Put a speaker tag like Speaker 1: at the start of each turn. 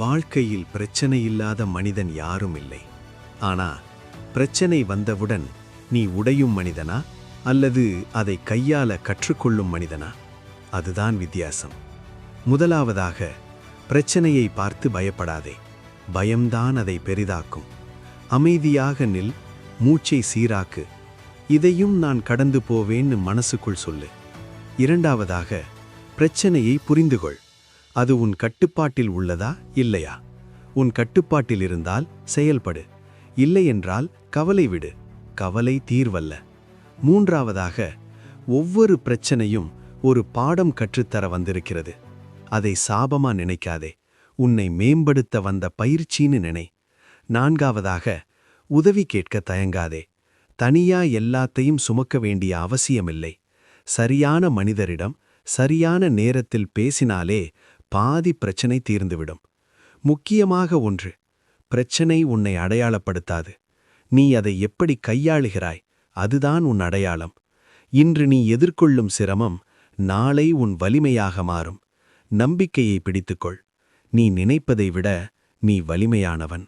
Speaker 1: வாழ்க்கையில் பிரச்சனை இல்லாத மனிதன் யாரும் இல்லை. ஆனா பிரச்சனை வந்தவுடன் நீ உடையும் மனிதனா அல்லது அதை கையாள கற்றுக்கொள்ளும் மனிதனா? அதுதான் வித்தியாசம். முதலாவதாக, பிரச்சனையை பார்த்து பயப்படாதே. பயம்தான் அதை பெரிதாக்கும். அமைதியாக நில், மூச்சை சீராக்கு. இதையும் நான் கடந்து போவேன்னு மனசுக்குள் சொல்லு. இரண்டாவதாக, பிரச்சனையை புரிந்துகொள். அது உன் கட்டுப்பாட்டில் உள்ளதா இல்லையா? உன் கட்டுப்பாட்டில் இருந்தால் செயல்படு, இல்லையென்றால் கவலை விடு. கவலை தீர்வல்ல. மூன்றாவதாக, ஒவ்வொரு பிரச்சனையும் ஒரு பாடம் கற்றுத்தர வந்திருக்கிறது. அதை சாபமா நினைக்காதே, உன்னை மேம்படுத்த வந்த பயிற்சின்னு நினை. நான்காவதாக, உதவி கேட்க தயங்காதே. தனியா எல்லாத்தையும் சுமக்க வேண்டிய அவசியமில்லை. சரியான மனிதரிடம் சரியான நேரத்தில் பேசினாலே பாதி பிரச்சனை தீர்ந்துவிடும். முக்கியமாக ஒன்று, பிரச்சனை உன்னை அடையாளப்படுத்தாது. நீ அதை எப்படி கையாளுகிறாய், அதுதான் உன் அடையாளம். இன்று நீ எதிர்கொள்ளும் சிரமம் நாளை உன் வலிமையாக மாறும். நம்பிக்கையை பிடித்துக்கொள். நீ நினைப்பதை விட நீ வலிமையானவன்.